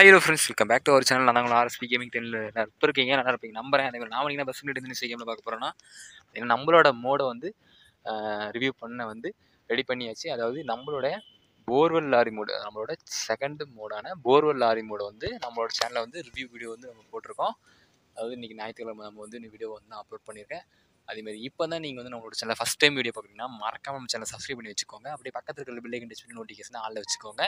Hi hello friends, welcome back to our channel. நான் உங்கள் RSP gaming டென்னில் இப்போ இருக்கீங்க, நல்லா இருப்பீங்க நம்புறேன். அதே மாதிரி நான் நீங்கள் பஸ் டென்னிஸ் கேமில் பார்க்க போகிறோன்னா நம்மளோட மோடை வந்து ரிவ்யூ பண்ண வந்து ரெடி பண்ணியாச்சு. அதாவது நம்மளோட போர்வெல் லாரி மோடு, நம்மளோட செகண்ட் மோடான போர்வெல் லாரி மோடை வந்து நம்மளோட சேனலில் வந்து ரிவ்யூ வீடியோ வந்து நம்ம போட்டிருக்கோம். அதாவது இன்றைக்கி ஞாயிற்றுக்கிழமை நம்ம வந்து இந்த வீடியோ வந்து நான் அப்லோட் பண்ணியிருக்கேன். அதேமாதிரி இப்போ தான் நீங்கள் வந்து நம்மளோட சேனல் ஃபஸ்ட் டைம் வீடியோ பார்க்குறீங்கன்னா மறக்காம நம்ம சேனல் சப்ஸ்கிரைப் பண்ணி வச்சுக்கோங்க. அப்படியே பக்கத்தில் இருக்கிற பில்லைக்கன் டச் பண்ணி நோட்டிஃபிகேஷன் ஆளில் வச்சுக்கோங்க.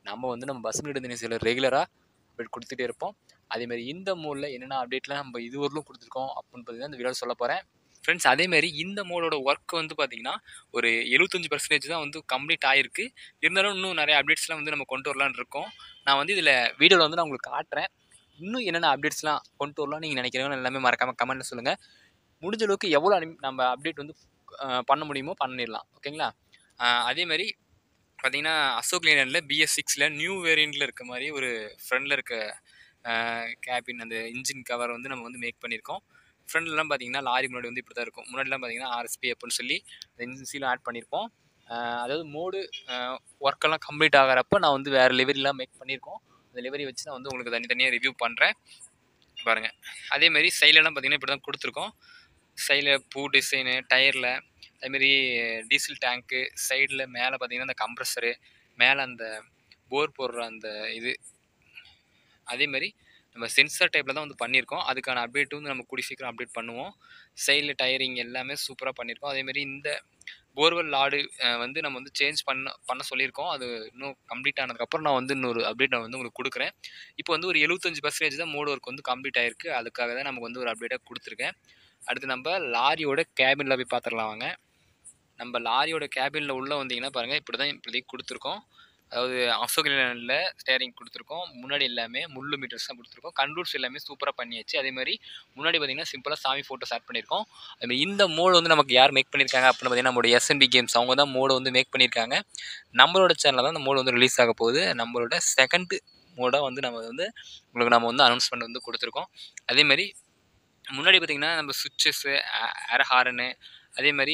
நம்ம வந்து நம்ம பஸ் டென்னிஸில் ரெகுலராக அப்டேட் கொடுத்துட்டே இருப்போம். அதேமாதிரி இந்த மோடில் என்னென்ன அப்டேட்லாம் நம்ம இதுவரையிலும் கொடுத்துருக்கோம் அப்படின்னு பார்த்தீங்கன்னா இந்த வீடியோ சொல்ல போகிறேன் ஃப்ரெண்ட்ஸ். அதேமாதிரி இந்த மோடோட ஒர்க் வந்து பார்த்தீங்கன்னா ஒரு 75% தான் வந்து கம்ப்ளீட் ஆகிருக்கு. இருந்தாலும் இன்னும் நிறைய அப்டேட்ஸ்லாம் வந்து நம்ம கொண்டு வரலான்னு இருக்கோம். நான் வந்து இதில் வீடியோவில் வந்து நான் உங்களுக்கு காட்டுறேன். இன்னும் என்னென்ன அப்டேட்ஸ்லாம் கொண்டு வரலாம் நீங்கள் நினைக்கிறீங்க எல்லாமே மறக்காமல் கமெண்ட்டில் சொல்லுங்கள். முடிஞ்ச அளவுக்கு எவ்வளோ நம்ம அப்டேட் வந்து பண்ண முடியுமோ பண்ணிடலாம், ஓகேங்களா? அதேமாதிரி பார்த்தீங்கன்னா அசோக் லேலண்டில் BS6 நியூ வேரியண்ட்டில் இருக்க மாதிரி ஒரு ஃப்ரண்டில் இருக்க கேபின் அந்த இன்ஜின் கவர் வந்து நம்ம வந்து மேக் பண்ணியிருக்கோம். ஃப்ரண்ட்லாம் பார்த்தீங்கன்னா லாரி முன்னாடி வந்து இப்படி தான் இருக்கும். முன்னாடிலாம் பார்த்தீங்கன்னா RSP அப்படின்னு சொல்லி அந்த இன்ஜின் சீலும் ஆட் பண்ணியிருப்போம். அதாவது மோடு ஒர்க்கெல்லாம் கம்ப்ளீட் ஆகிறப்போ நான் வந்து வேறு லெவரிலாம் மேக் பண்ணியிருக்கோம். அந்த லெவரி வச்சு நான் வந்து உங்களுக்கு தனித்தனியாக ரிவ்யூ பண்ணுறேன் பாருங்கள். அதேமாதிரி சைட்லலாம் பார்த்தீங்கன்னா இப்படி தான் கொடுத்துருக்கோம். சைடில் பூ டிசைனு, டயரில் அதுமாரி டீசல் டேங்க்கு, சைடில் மேலே பார்த்தீங்கன்னா அந்த கம்ப்ரஸரு, மேலே அந்த போர் போடுற அந்த இது, அதேமாதிரி நம்ம சென்சார் டைப்பில் தான் வந்து பண்ணியிருக்கோம். அதுக்கான அப்டேட் வந்து நம்ம கூடி சீக்கிரம் அப்டேட் பண்ணுவோம். சைடில் டயரிங் எல்லாமே சூப்பராக பண்ணியிருக்கோம். அதேமாதிரி இந்த போர்வெல் லாடு வந்து நம்ம வந்து சேஞ்ச் பண்ண சொல்லியிருக்கோம். அது இன்னும் கம்ப்ளீட் ஆனதுக்கப்புறம் நான் வந்து இன்னொரு அப்டேட் நான் வந்து உங்களுக்கு கொடுக்குறேன். இப்போ வந்து ஒரு 75% தான் மோடு ஒர்க் வந்து கம்ப்ளீட் ஆகிருக்கு. அதுக்காக தான் நமக்கு வந்து ஒரு அப்டேட்டாக கொடுத்துருக்கேன். அடுத்து நம்ம லாரியோட கேபினில் போய் பார்த்துடலாம் வாங்க. நம்ம லாரியோட கேபினில் உள்ளே வந்தீங்கன்னா பாருங்கள், இப்படி தான் இப்போதைக்கு கொடுத்துருக்கோம். அதாவது அசோக் லேலண்டில் ஸ்டேரிங் கொடுத்துருக்கோம். முன்னாடி எல்லாமே முள்ளு மீட்டர்ஸ் தான் கொடுத்துருக்கோம். கண்ட்ரோல்ஸ் எல்லாமே சூப்பராக பண்ணியாச்சு. அதேமாதிரி முன்னாடி பார்த்தீங்கன்னா சிம்பிளாக சாமி ஃபோட்டோஸ் ஆட் பண்ணியிருக்கோம். அதுமாதிரி இந்த மோடு வந்து நமக்கு யார் மேக் பண்ணியிருக்காங்க அப்படின்னு பார்த்தீங்கன்னா நம்மளோட SNB கேம்ஸ், அவங்க தான் மோடு வந்து மேக் பண்ணியிருக்காங்க. நம்மளோட சேனலில் தான் இந்த மோடு வந்து ரிலீஸ் ஆக போகுது. நம்மளோட செகண்ட் மோடாக வந்து நம்ம வந்து உங்களுக்கு நம்ம வந்து அனௌன்ஸ்மெண்ட் வந்து கொடுத்துருக்கோம். அதேமாதிரி முன்னாடி பார்த்திங்கன்னா நம்ம சுவிட்சஸ்ஸு, ஏர் ஹாரனு, அதேமாதிரி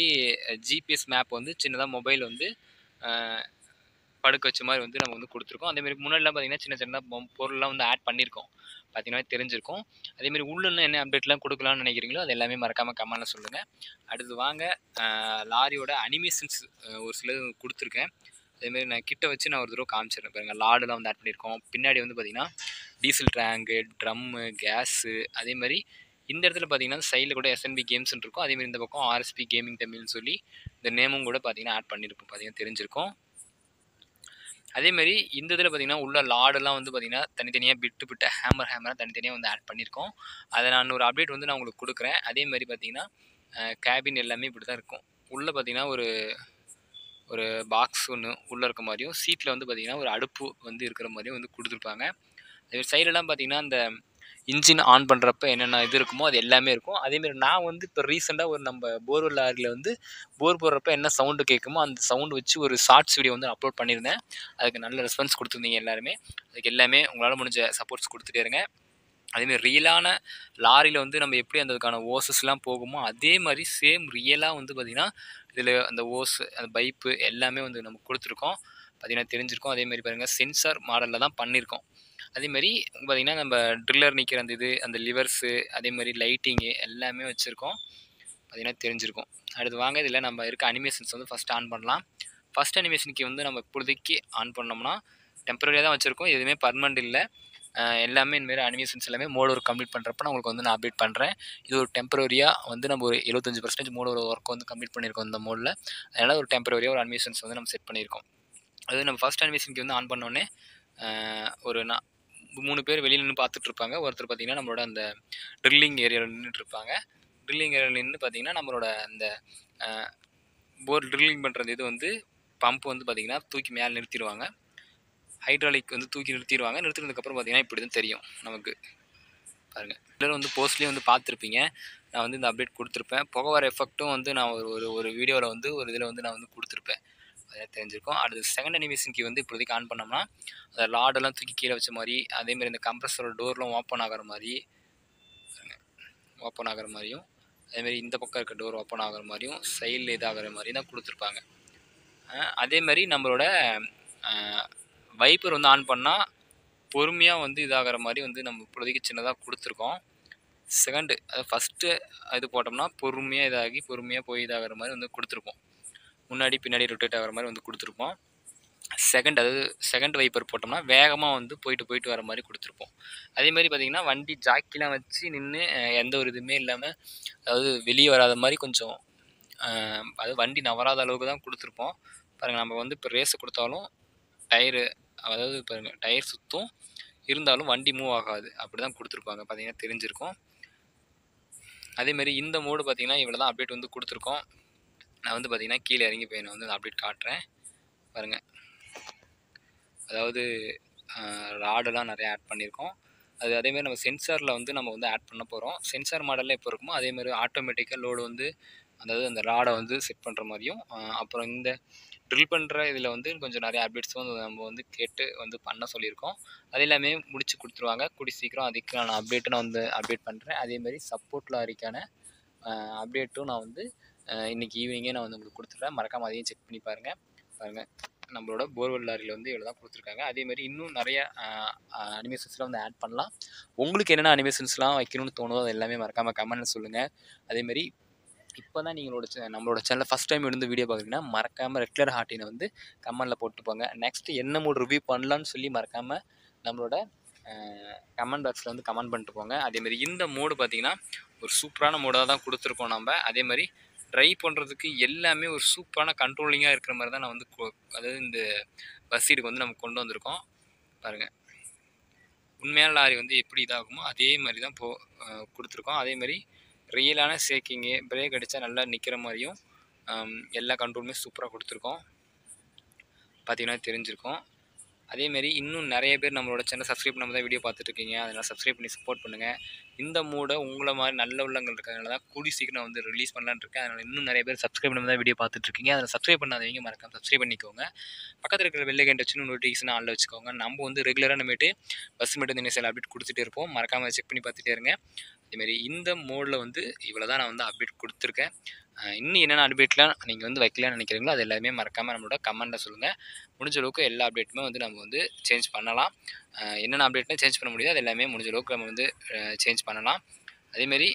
GPS மேப் வந்து சின்னதாக மொபைல் வந்து படுக்க வச்ச மாதிரி வந்து நம்ம வந்து கொடுத்துருக்கோம். அதேமாதிரி முன்னாடிலாம் பார்த்திங்கன்னா சின்ன சின்ன பொருள்லாம் வந்து ஆட் பண்ணியிருக்கோம். பார்த்தீங்கன்னா தெரிஞ்சிருக்கும். அதேமாதிரி உள்ளே என்ன அப்டேட்லாம் கொடுக்கலான்னு நினைக்கிறீங்களோ அது எல்லாமே மறக்காமல் கமெண்ட்டில் சொல்லுங்கள். அடுத்து வாங்க, லாரியோட அனிமேஷன்ஸ் ஒரு சிலது கொடுத்துருக்கேன். அதேமாதிரி நான் கிட்ட வச்சு நான் ஒரு தடவை காமிச்சிடுறேன் பாருங்கள். லாடுலாம் வந்து ஆட் பண்ணியிருக்கோம். பின்னாடி வந்து பார்த்திங்கன்னா டீசல் டேங்கு, ட்ரம்மு, கேஸு, அதேமாதிரி இந்த இடத்துல பார்த்தீங்கன்னா சைடில் கூட SNB கேம்ஸ்ன்னு இருக்கும். அதேமாதிரி இந்த பக்கம் RSP கேமிங் தமிழ்னு சொல்லி இந்த நேமும் கூட பார்த்தீங்கன்னா ஆட் பண்ணியிருப்போம். பார்த்தீங்கன்னா தெரிஞ்சிருக்கும். அதேமாதிரி இந்த இதில் பார்த்தீங்கன்னா உள்ள லாடெல்லாம் வந்து பார்த்தீங்கன்னா தனித்தனியாக பிட்டு ஹேமராக தனித்தனியாக வந்து ஆட் பண்ணியிருக்கோம். அதை நான் ஒரு அப்டேட் வந்து நான் உங்களுக்கு கொடுக்குறேன். அதேமாதிரி பார்த்தீங்கன்னா கேபின் எல்லாமே இப்படி தான் இருக்கும். உள்ளே பார்த்தீங்கன்னா ஒரு பாக்ஸ் ஒன்று உள்ளே இருக்க மாதிரியும், சீட்டில் வந்து பார்த்தீங்கன்னா ஒரு அடுப்பு வந்து இருக்கிற மாதிரியும் வந்து கொடுத்துருப்பாங்க. அதே சைடெல்லாம் பார்த்தீங்கன்னா அந்த இன்ஜின் ஆன் பண்ணுறப்ப என்னென்ன இது இருக்குமோ அது எல்லாமே இருக்கும். அதேமாரி நான் வந்து இப்போ ரீசெண்டாக ஒரு நம்ம போர்வெல் லாரியில் வந்து போர் போடுறப்ப என்ன சவுண்டு கேட்குமோ அந்த சவுண்டு வச்சு ஒரு ஷார்ட்ஸ் வீடியோ வந்து அப்லோட் பண்ணியிருந்தேன். அதுக்கு நல்ல ரெஸ்பான்ஸ் கொடுத்துருந்தீங்க எல்லாருமே. அதுக்கு எல்லாமே உங்களால் முடிஞ்ச சப்போர்ட்ஸ் கொடுத்துட்டே இருங்க. அதேமாதிரி ரியலான லாரியில் வந்து நம்ம எப்படி அதுக்கான ஓசஸ்லாம் போகுமோ அதே மாதிரி சேம் ரியலாக வந்து பார்த்திங்கன்னா இதில் அந்த ஓஸ், அந்த பைப்பு எல்லாமே வந்து நம்ம கொடுத்துருக்கோம். பார்த்திங்கன்னா தெரிஞ்சிருக்கோம். அதேமாதிரி பாருங்கள் சென்சார் மாடலில் தான் பண்ணியிருக்கோம். அதேமாதிரி பார்த்திங்கன்னா நம்ம ட்ரில்லர் நிற்கிற அந்த இது, அந்த லிவர்ஸு, அதேமாதிரி லைட்டிங்கு எல்லாமே வச்சுருக்கோம். பார்த்திங்கன்னா தெரிஞ்சிருக்கும். அடுத்து வாங்க, இதில் நம்ம இருக்க அனிமேஷன்ஸ் வந்து ஃபஸ்ட்டு ஆன் பண்ணலாம். ஃபஸ்ட் அனிமேஷனுக்கு வந்து நம்ம இப்போதைக்கு ஆன் பண்ணோம்னா டெம்பரரியாக தான் வச்சுருக்கோம். எதுவுமே பர்மனெண்ட் இல்லை. எல்லாமே இந்தமாரி அனிமேஷன்ஸ் எல்லாமே மோட் ஒர்க் கம்ப்ளீட் பண்ணுறப்ப நான் உங்களுக்கு வந்து நான் அப்டேட் பண்ணுறேன். இது ஒரு டெம்பரரியாக வந்து நம்ம ஒரு 75% மோட் ஒர்க் வந்து கம்ப்ளீட் பண்ணியிருக்கோம் இந்த மோடில். அதனால் ஒரு டெம்பரரியாக ஒரு அனிமேஷன்ஸ் வந்து நம்ம செட் பண்ணியிருக்கோம். அது நம்ம ஃபஸ்ட் அனிமேஷனுக்கு வந்து ஆன் பண்ணோடனே ஒரு 3 பேர் வெளியில் நின்று பார்த்துட்ருப்பாங்க. ஒருத்தர் பார்த்திங்கன்னா நம்மளோட அந்த ட்ரில்லிங் ஏரியாவில் நின்றுட்டுருப்பாங்க. ட்ரில்லிங் ஏரியாவில் நின்று பார்த்திங்கன்னா நம்மளோட அந்த போர் ட்ரில்லிங் பண்ணுறது இது வந்து பம்ப் வந்து பார்த்திங்கன்னா தூக்கி மேலே நிறுத்திடுவாங்க. ஹைட்ராலிக் வந்து தூக்கி நிறுத்திடுவாங்க. நிறுத்தினதுக்கப்புறம் பார்த்திங்கன்னா இப்படி தான் தெரியும் நமக்கு. பாருங்கள், எல்லோரும் வந்து போஸ்ட்லேயே வந்து பார்த்துருப்பீங்க. நான் வந்து இந்த அப்டேட் கொடுத்துருப்பேன். புகை வர எஃபெக்ட்டும் வந்து நான் ஒரு வீடியோவில் வந்து ஒரு இதில் வந்து நான் வந்து கொடுத்துருப்பேன். அதை தெரிஞ்சிருக்கும். அடுத்து செகண்ட் அனிமேஷனுக்கு வந்து இப்போதைக்கு ஆன் பண்ணோம்னா அந்த லாடெல்லாம் தூக்கி கீழே வச்ச மாதிரி, அதேமாதிரி இந்த கம்ப்ரஸரோட டோர்லாம் ஓப்பன் ஆகிற மாதிரியும், அதேமாதிரி இந்த பக்கம் இருக்க டோர் ஓப்பன் ஆகிற மாதிரியும், சைடில் இதாகிற மாதிரி தான் கொடுத்துருப்பாங்க. அதேமாதிரி நம்மளோட வைப்பர் வந்து ஆன் பண்ணால் பொறுமையாக வந்து இதாகிற மாதிரி வந்து நம்ம இப்போதைக்கு சின்னதாக கொடுத்துருக்கோம். செகண்டு அது ஃபஸ்ட்டு இது போட்டோம்னா பொறுமையாக இதாகி பொறுமையாக போய் இதாகிற மாதிரி வந்து கொடுத்துருப்போம். முன்னாடி பின்னாடி ரொட்டேட் ஆகிற மாதிரி வந்து கொடுத்துருப்போம். அதாவது செகண்ட் வைப்பர் போட்டோம்னா வேகமாக வந்து போயிட்டு வர மாதிரி கொடுத்துருப்போம். அதேமாதிரி பார்த்திங்கன்னா வண்டி ஜாக்கிலாம் வச்சு நின்று எந்த ஒரு இதுவுமே இல்லாமல் அதாவது வெளியே வராத மாதிரி கொஞ்சம் அது வண்டி நவராத அளவுக்கு தான் கொடுத்துருப்போம். பாருங்கள், நம்ம வந்து இப்போ ரேஸு கொடுத்தாலும் டயரு அதாவது பாருங்கள் டயர் சுற்றும், இருந்தாலும் வண்டி மூவ் ஆகாது. அப்படி தான் கொடுத்துருப்பாங்க, பார்த்தீங்கன்னா தெரிஞ்சிருக்கும். அதேமாரி இந்த மோடு பார்த்திங்கன்னா இவ்வளோ தான் அப்டேட் வந்து கொடுத்துருக்கோம். நான் வந்து பார்த்திங்கன்னா கீழே இறங்கி போய் நான் வந்து அப்டேட் காட்டுறேன் பாருங்கள். அதாவது ராடெல்லாம் நிறையா ஆட் பண்ணியிருக்கோம். அதேமாதிரி நம்ம சென்சாரில் வந்து நம்ம வந்து ஆட் பண்ண போகிறோம். சென்சார் மாடலில் எப்போ இருக்குமோ அதேமாதிரி ஆட்டோமேட்டிக்காக லோடு வந்து அதாவது அந்த ராடை வந்து செட் பண்ணுற மாதிரியும், அப்புறம் இந்த ட்ரில் பண்ணுற இதில் வந்து கொஞ்சம் நிறைய அப்டேட்ஸும் வந்து நம்ம வந்து கேட்டு வந்து பண்ண சொல்லியிருக்கோம். அது எல்லாமே முடிச்சு கொடுத்துருவாங்க கூடி சீக்கிரம். அதுக்கான அப்டேட்டும் நான் வந்து அப்டேட் பண்ணுறேன். அதேமாதிரி சப்போர்ட் லாரிக்கான அப்டேட்டும் நான் வந்து இன்றைக்கி ஈவினிங்கே நான் வந்து உங்களுக்கு கொடுத்துட்றேன். மறக்காமல் அதையும் செக் பண்ணி பாருங்கள். நம்மளோட போர்வெல் லாரியில் வந்து இவ்வளோ தான் கொடுத்துருக்காங்க. அதேமாதிரி இன்னும் நிறைய அனிமேஷன்ஸ்லாம் வந்து ஆட் பண்ணலாம். உங்களுக்கு என்னென்ன அனிமேஷன்ஸ்லாம் வைக்கணும்னு தோணுதோ அது எல்லாமே மறக்காமல் கமெண்ட்டில் சொல்லுங்கள். அதேமாதிரி இப்போ தான் நம்மளோட சேனலில் ஃபஸ்ட் டைம் இருந்து வீடியோ பார்க்குறீங்கன்னா மறக்காமல் ரெகுலர் ஹார்ட்டினை வந்து கமெண்டில் போட்டுப்போங்க. நெக்ஸ்ட்டு என்ன மோட் ரிவ்யூ பண்ணலான்னு சொல்லி மறக்காமல் நம்மளோட கமெண்ட் பாக்ஸில் வந்து கமெண்ட் பண்ணிட்டு போங்க. அதேமாதிரி இந்த மோடு பார்த்திங்கன்னா ஒரு சூப்பரான மோடாக தான் கொடுத்துருக்கோம் நம்ம. அதேமாதிரி ட்ரைவ் பண்ணுறதுக்கு எல்லாமே ஒரு சூப்பரான கண்ட்ரோலிங்காக இருக்கிற மாதிரி தான் நான் வந்து அதாவது இந்த பஸ் சீடுக்கு வந்து நம்ம கொண்டு வந்திருக்கோம் பாருங்கள். உண்மையான லாரி வந்து எப்படி இதாகுமோ அதே மாதிரி தான் கொடுத்துருக்கோம். அதேமாதிரி ரியலான ஷேக்கிங்கு, பிரேக் அடித்தா நல்லா நிற்கிற மாதிரியும் எல்லா கண்ட்ரோலுமே சூப்பராக கொடுத்துருக்கோம். பார்த்திங்கன்னா தெரிஞ்சிருக்கும். அதேமாரி இன்னும் நிறைய பேர் நம்மளோட சேனல் சப்ஸ்கிரைப் பண்ணாமல் தான் வீடியோ பார்த்துட்ருக்கீங்க. அதனால் சப்ஸ்கிரைப் பண்ணி சப்போர்ட் பண்ணுங்கள். இந்த மோடை உங்களை மாதிரி நல்ல உள்ளங்கள் இருக்கிறதுனால தான் கூடி சீக்கிரம் வந்து ரிலீஸ் பண்ணலான்னு இருக்கேன். அதனால் இன்னும் நிறைய பேர் சப்ஸ்கிரைப் பண்ணாமல் தான் வீடியோ பார்த்துட்ருக்கீங்க. அதில் சப்ஸ்கிரைப் பண்ணாதவங்க மறக்காம சப்ஸ்கிரைப் பண்ணிக்கோங்க. பக்கத்தில் இருக்கிற பெல் ஐகான் டச் பண்ணி நோட்டிஃபிகேஷன் ஆன்ல வச்சுக்கோங்க. நம்ம வந்து ரெகுலராக நம்மட்டு பஸ் மட்டும் இந்த சில அப்டேட் கொடுத்துட்டே இருப்போம். மறக்காமல் செக் பண்ணி பார்த்துட்டே இருங்க. அதேமாரி இந்த மோடில் வந்து இவ்வளோ தான் நான் வந்து அப்டேட் கொடுத்துருக்கேன். இன்னும் என்னென்ன அப்டேட்லாம் நீங்கள் வந்து வைக்கலான்னு நினைக்கிறீங்களோ அது எல்லாமே மறக்காமல் நம்மளோட கமெண்ட்டில் சொல்லுங்கள். முடிஞ்ச அளவுக்கு எல்லா அப்டேட்டுமே வந்து நம்ம வந்து சேஞ்ச் பண்ணலாம். என்னென்ன அப்டேட்னா சேஞ்ச் பண்ண முடியாது அது எல்லாமே முடிஞ்ச அளவுக்கு நம்ம வந்து சேஞ்ச் பண்ணலாம். அதேமாரி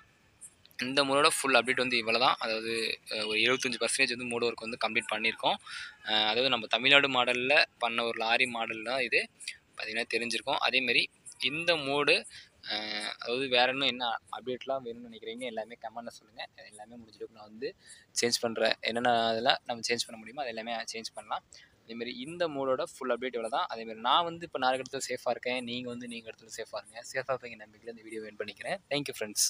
இந்த மோடோட ஃபுல் அப்டேட் வந்து இவ்வளோ தான். அதாவது ஒரு 75% வந்து மோடு ஒர்க் வந்து கம்ப்ளீட் பண்ணியிருக்கோம். அதாவது நம்ம தமிழ்நாடு மாடலில் பண்ண ஒரு லாரி மாடல் தான் இது, பார்த்திங்கன்னா தெரிஞ்சிருக்கும். அதேமாரி இந்த மோடு அதாவது வேறு இன்னும் என்ன அப்டேட்லாம் வேணும்னு நினைக்கிறீங்க எல்லாமே கமெண்ட்டில் சொல்லுங்கள். எல்லாமே முடிஞ்சிடும். நான் வந்து சேஞ்ச் பண்ணுறேன். என்னென்ன இதெல்லாம் நம்ம சேஞ்ச் பண்ண முடியுமோ அது எல்லாமே சேஞ்ச் பண்ணலாம். அதேமாரி இந்த மோடோட ஃபுல் அப்டேட் இவ்வளோ தான். அதேமாரி நான் வந்து இப்போ 4 இடத்துல சேஃபாக இருக்கேன். நீங்கள் இடத்துல சேஃபாக இருங்க. சேஃபாக இருப்பீங்க நம்பிக்கையில் இந்த வீடியோ எண்ட் பண்ணிக்கிறேன். Thank you friends.